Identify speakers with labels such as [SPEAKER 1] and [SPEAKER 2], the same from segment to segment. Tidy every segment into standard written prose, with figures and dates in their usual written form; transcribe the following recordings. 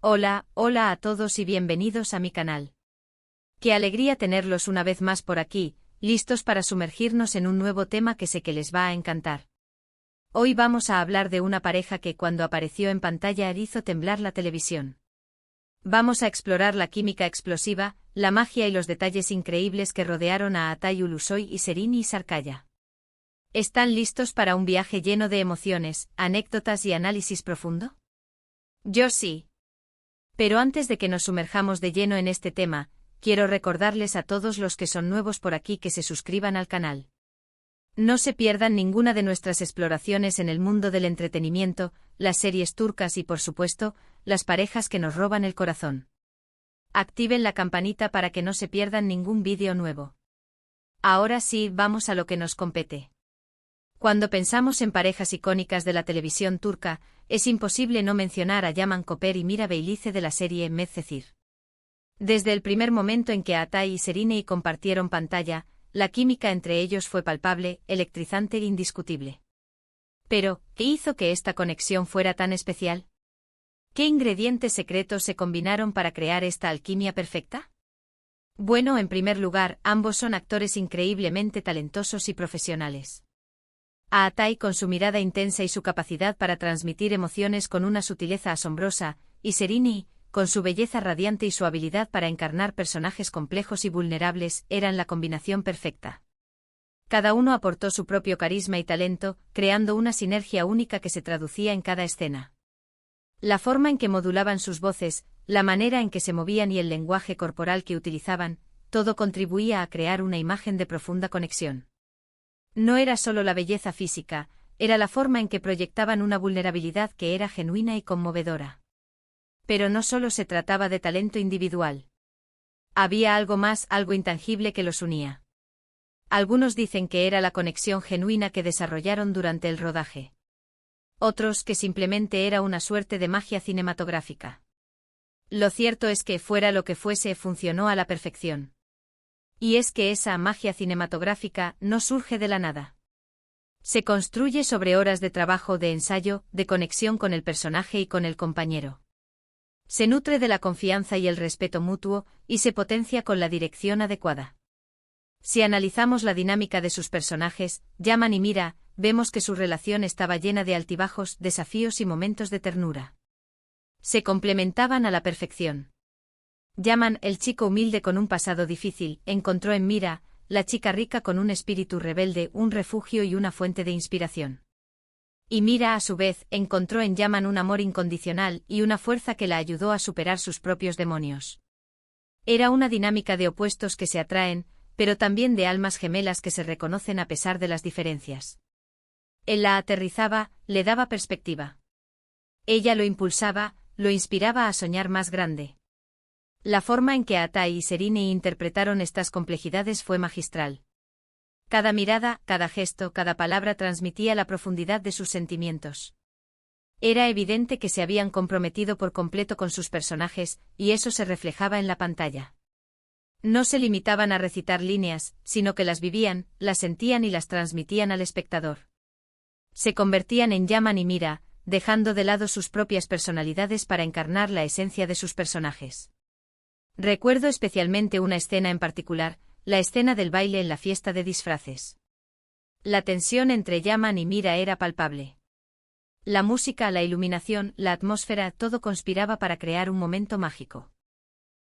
[SPEAKER 1] Hola a todos y bienvenidos a mi canal. Qué alegría tenerlos una vez más por aquí, listos para sumergirnos en un nuevo tema que sé que les va a encantar. Hoy vamos a hablar de una pareja que cuando apareció en pantalla hizo temblar la televisión. Vamos a explorar la química explosiva, la magia y los detalles increíbles que rodearon a Atay Ulusoy y Sereni Sarkaya. ¿Están listos para un viaje lleno de emociones, anécdotas y análisis profundo? Yo sí. Pero antes de que nos sumerjamos de lleno en este tema, quiero recordarles a todos los que son nuevos por aquí que se suscriban al canal. No se pierdan ninguna de nuestras exploraciones en el mundo del entretenimiento, las series turcas y por supuesto, las parejas que nos roban el corazón. Activen la campanita para que no se pierdan ningún vídeo nuevo. Ahora sí, vamos a lo que nos compete. Cuando pensamos en parejas icónicas de la televisión turca, es imposible no mencionar a Yaman Koper y Mira Beylice de la serie Medcezir. Desde el primer momento en que Atay y Sereni compartieron pantalla, la química entre ellos fue palpable, electrizante e indiscutible. Pero, ¿qué hizo que esta conexión fuera tan especial? ¿Qué ingredientes secretos se combinaron para crear esta alquimia perfecta? Bueno, en primer lugar, ambos son actores increíblemente talentosos y profesionales. A Atay con su mirada intensa y su capacidad para transmitir emociones con una sutileza asombrosa, y Sereni, con su belleza radiante y su habilidad para encarnar personajes complejos y vulnerables, eran la combinación perfecta. Cada uno aportó su propio carisma y talento, creando una sinergia única que se traducía en cada escena. La forma en que modulaban sus voces, la manera en que se movían y el lenguaje corporal que utilizaban, todo contribuía a crear una imagen de profunda conexión. No era solo la belleza física, era la forma en que proyectaban una vulnerabilidad que era genuina y conmovedora. Pero no solo se trataba de talento individual. Había algo más, algo intangible que los unía. Algunos dicen que era la conexión genuina que desarrollaron durante el rodaje. Otros que simplemente era una suerte de magia cinematográfica. Lo cierto es que, fuera lo que fuese, funcionó a la perfección. Y es que esa magia cinematográfica no surge de la nada. Se construye sobre horas de trabajo, de ensayo, de conexión con el personaje y con el compañero. Se nutre de la confianza y el respeto mutuo, y se potencia con la dirección adecuada. Si analizamos la dinámica de sus personajes, Yaman y Mira, vemos que su relación estaba llena de altibajos, desafíos y momentos de ternura. Se complementaban a la perfección. Yaman, el chico humilde con un pasado difícil, encontró en Mira, la chica rica con un espíritu rebelde, un refugio y una fuente de inspiración. Y Mira, a su vez, encontró en Yaman un amor incondicional y una fuerza que la ayudó a superar sus propios demonios. Era una dinámica de opuestos que se atraen, pero también de almas gemelas que se reconocen a pesar de las diferencias. Él la aterrizaba, le daba perspectiva. Ella lo impulsaba, lo inspiraba a soñar más grande. La forma en que Atay y Sereni interpretaron estas complejidades fue magistral. Cada mirada, cada gesto, cada palabra transmitía la profundidad de sus sentimientos. Era evidente que se habían comprometido por completo con sus personajes, y eso se reflejaba en la pantalla. No se limitaban a recitar líneas, sino que las vivían, las sentían y las transmitían al espectador. Se convertían en Yaman y Mira, dejando de lado sus propias personalidades para encarnar la esencia de sus personajes. Recuerdo especialmente una escena en particular, la escena del baile en la fiesta de disfraces. La tensión entre Yaman y Mira era palpable. La música, la iluminación, la atmósfera, todo conspiraba para crear un momento mágico.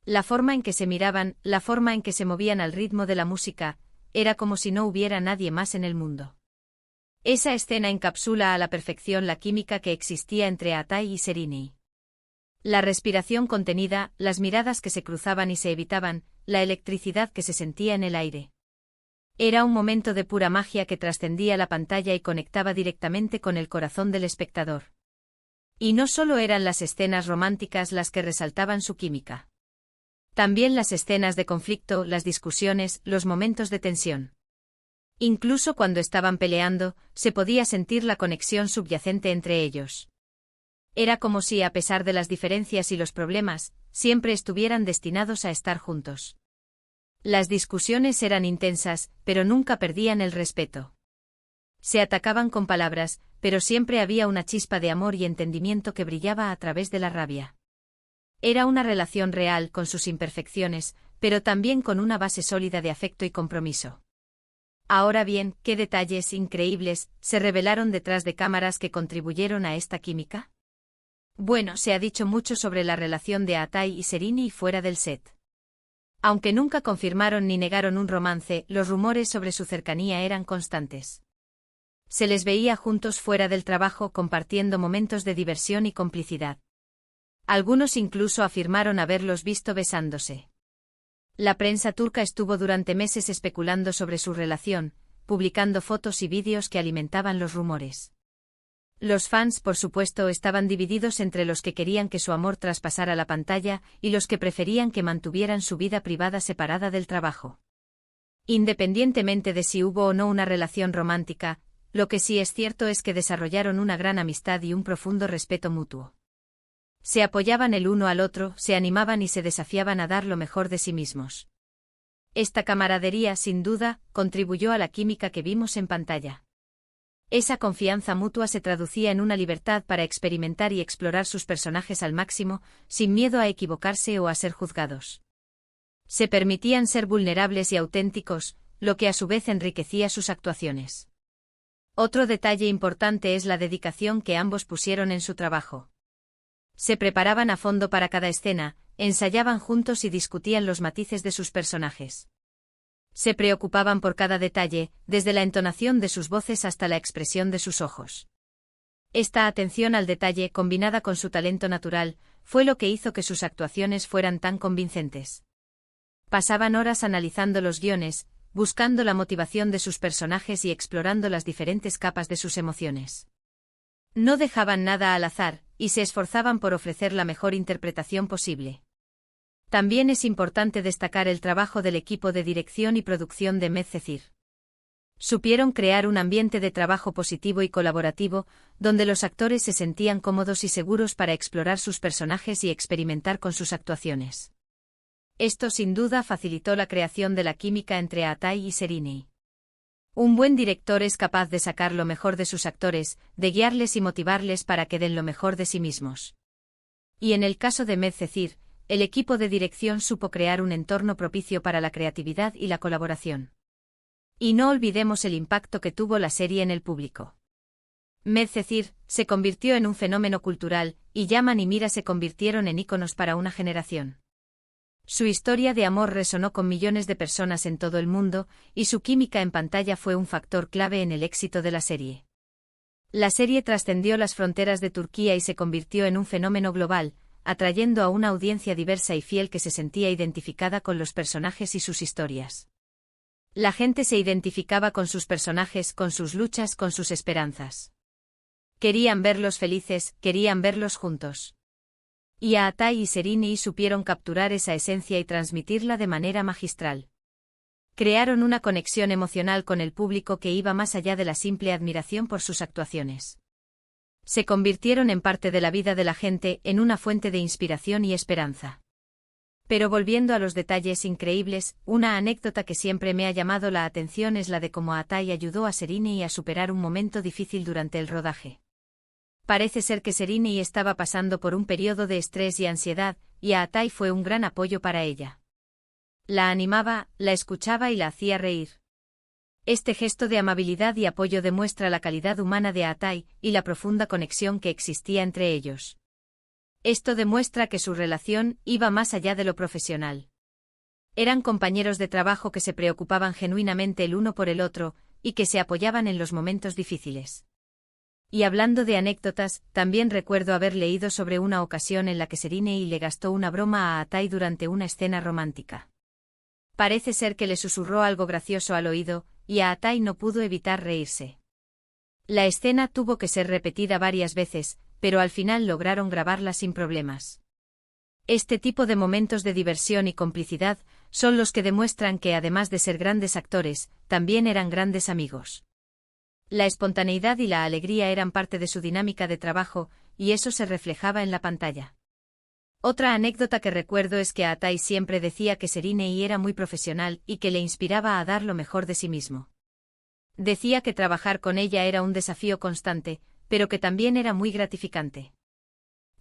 [SPEAKER 1] La forma en que se miraban, la forma en que se movían al ritmo de la música, era como si no hubiera nadie más en el mundo. Esa escena encapsula a la perfección la química que existía entre Atay y Sereni. La respiración contenida, las miradas que se cruzaban y se evitaban, la electricidad que se sentía en el aire. Era un momento de pura magia que trascendía la pantalla y conectaba directamente con el corazón del espectador. Y no solo eran las escenas románticas las que resaltaban su química. También las escenas de conflicto, las discusiones, los momentos de tensión. Incluso cuando estaban peleando, se podía sentir la conexión subyacente entre ellos. Era como si, a pesar de las diferencias y los problemas, siempre estuvieran destinados a estar juntos. Las discusiones eran intensas, pero nunca perdían el respeto. Se atacaban con palabras, pero siempre había una chispa de amor y entendimiento que brillaba a través de la rabia. Era una relación real con sus imperfecciones, pero también con una base sólida de afecto y compromiso. Ahora bien, ¿qué detalles increíbles se revelaron detrás de cámaras que contribuyeron a esta química? Bueno, se ha dicho mucho sobre la relación de Atai y Serini fuera del set. Aunque nunca confirmaron ni negaron un romance, los rumores sobre su cercanía eran constantes. Se les veía juntos fuera del trabajo compartiendo momentos de diversión y complicidad. Algunos incluso afirmaron haberlos visto besándose. La prensa turca estuvo durante meses especulando sobre su relación, publicando fotos y vídeos que alimentaban los rumores. Los fans, por supuesto, estaban divididos entre los que querían que su amor traspasara la pantalla y los que preferían que mantuvieran su vida privada separada del trabajo. Independientemente de si hubo o no una relación romántica, lo que sí es cierto es que desarrollaron una gran amistad y un profundo respeto mutuo. Se apoyaban el uno al otro, se animaban y se desafiaban a dar lo mejor de sí mismos. Esta camaradería, sin duda, contribuyó a la química que vimos en pantalla. Esa confianza mutua se traducía en una libertad para experimentar y explorar sus personajes al máximo, sin miedo a equivocarse o a ser juzgados. Se permitían ser vulnerables y auténticos, lo que a su vez enriquecía sus actuaciones. Otro detalle importante es la dedicación que ambos pusieron en su trabajo. Se preparaban a fondo para cada escena, ensayaban juntos y discutían los matices de sus personajes. Se preocupaban por cada detalle, desde la entonación de sus voces hasta la expresión de sus ojos. Esta atención al detalle, combinada con su talento natural, fue lo que hizo que sus actuaciones fueran tan convincentes. Pasaban horas analizando los guiones, buscando la motivación de sus personajes y explorando las diferentes capas de sus emociones. No dejaban nada al azar, y se esforzaban por ofrecer la mejor interpretación posible. También es importante destacar el trabajo del equipo de dirección y producción de Medcezir. Supieron crear un ambiente de trabajo positivo y colaborativo, donde los actores se sentían cómodos y seguros para explorar sus personajes y experimentar con sus actuaciones. Esto sin duda facilitó la creación de la química entre Atai y Serini. Un buen director es capaz de sacar lo mejor de sus actores, de guiarles y motivarles para que den lo mejor de sí mismos. Y en el caso de Medcezir, el equipo de dirección supo crear un entorno propicio para la creatividad y la colaboración. Y no olvidemos el impacto que tuvo la serie en el público. Medcezir se convirtió en un fenómeno cultural, y Yaman y Mira se convirtieron en íconos para una generación. Su historia de amor resonó con millones de personas en todo el mundo, y su química en pantalla fue un factor clave en el éxito de la serie. La serie trascendió las fronteras de Turquía y se convirtió en un fenómeno global, atrayendo a una audiencia diversa y fiel que se sentía identificada con los personajes y sus historias. La gente se identificaba con sus personajes, con sus luchas, con sus esperanzas. Querían verlos felices, querían verlos juntos. Y Atai y Serini supieron capturar esa esencia y transmitirla de manera magistral. Crearon una conexión emocional con el público que iba más allá de la simple admiración por sus actuaciones. Se convirtieron en parte de la vida de la gente, en una fuente de inspiración y esperanza. Pero volviendo a los detalles increíbles, una anécdota que siempre me ha llamado la atención es la de cómo Atai ayudó a Serini a superar un momento difícil durante el rodaje. Parece ser que Serini estaba pasando por un periodo de estrés y ansiedad, y Atai fue un gran apoyo para ella. La animaba, la escuchaba y la hacía reír. Este gesto de amabilidad y apoyo demuestra la calidad humana de Atai y la profunda conexión que existía entre ellos. Esto demuestra que su relación iba más allá de lo profesional. Eran compañeros de trabajo que se preocupaban genuinamente el uno por el otro, y que se apoyaban en los momentos difíciles. Y hablando de anécdotas, también recuerdo haber leído sobre una ocasión en la que Serini le gastó una broma a Atai durante una escena romántica. Parece ser que le susurró algo gracioso al oído, y Atai no pudo evitar reírse. La escena tuvo que ser repetida varias veces, pero al final lograron grabarla sin problemas. Este tipo de momentos de diversión y complicidad son los que demuestran que además de ser grandes actores, también eran grandes amigos. La espontaneidad y la alegría eran parte de su dinámica de trabajo, y eso se reflejaba en la pantalla. Otra anécdota que recuerdo es que Atai siempre decía que Serini era muy profesional y que le inspiraba a dar lo mejor de sí mismo. Decía que trabajar con ella era un desafío constante, pero que también era muy gratificante.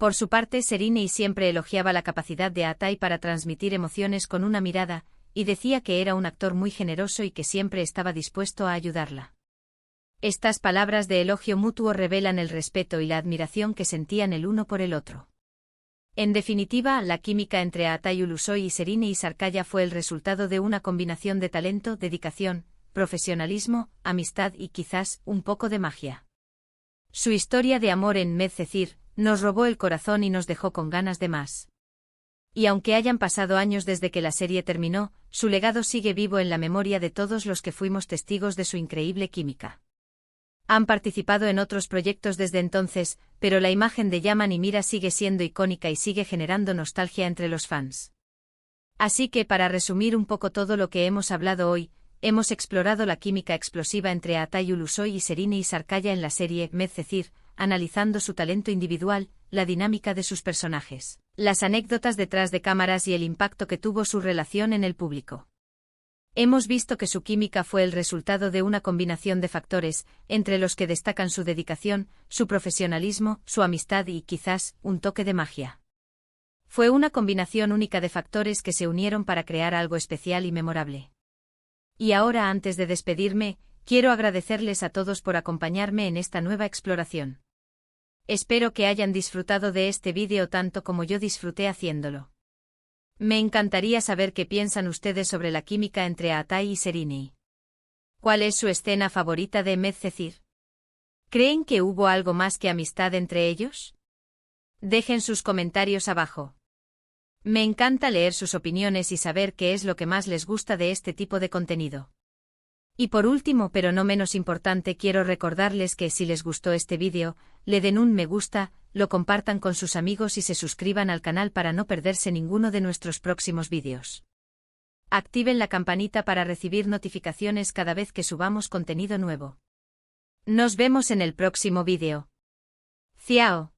[SPEAKER 1] Por su parte, Serinei siempre elogiaba la capacidad de Atai para transmitir emociones con una mirada, y decía que era un actor muy generoso y que siempre estaba dispuesto a ayudarla. Estas palabras de elogio mutuo revelan el respeto y la admiración que sentían el uno por el otro. En definitiva, la química entre Atai Ulusoy y Serinei Sarkaya fue el resultado de una combinación de talento, dedicación, profesionalismo, amistad y quizás un poco de magia. Su historia de amor en Medcezir nos robó el corazón y nos dejó con ganas de más. Y aunque hayan pasado años desde que la serie terminó, su legado sigue vivo en la memoria de todos los que fuimos testigos de su increíble química. Han participado en otros proyectos desde entonces, pero la imagen de Yaman y Mira sigue siendo icónica y sigue generando nostalgia entre los fans. Así que, para resumir un poco todo lo que hemos hablado hoy, hemos explorado la química explosiva entre Atai Ulusoy y Serinei Sarkaya en la serie Medcezir, analizando su talento individual, la dinámica de sus personajes, las anécdotas detrás de cámaras y el impacto que tuvo su relación en el público. Hemos visto que su química fue el resultado de una combinación de factores, entre los que destacan su dedicación, su profesionalismo, su amistad y, quizás, un toque de magia. Fue una combinación única de factores que se unieron para crear algo especial y memorable. Y ahora, antes de despedirme, quiero agradecerles a todos por acompañarme en esta nueva exploración. Espero que hayan disfrutado de este vídeo tanto como yo disfruté haciéndolo. Me encantaría saber qué piensan ustedes sobre la química entre Atai y Serinei. ¿Cuál es su escena favorita de Medcezir? ¿Creen que hubo algo más que amistad entre ellos? Dejen sus comentarios abajo. Me encanta leer sus opiniones y saber qué es lo que más les gusta de este tipo de contenido. Y por último, pero no menos importante, quiero recordarles que si les gustó este vídeo, le den un me gusta, lo compartan con sus amigos y se suscriban al canal para no perderse ninguno de nuestros próximos vídeos. Activen la campanita para recibir notificaciones cada vez que subamos contenido nuevo. Nos vemos en el próximo vídeo. Ciao.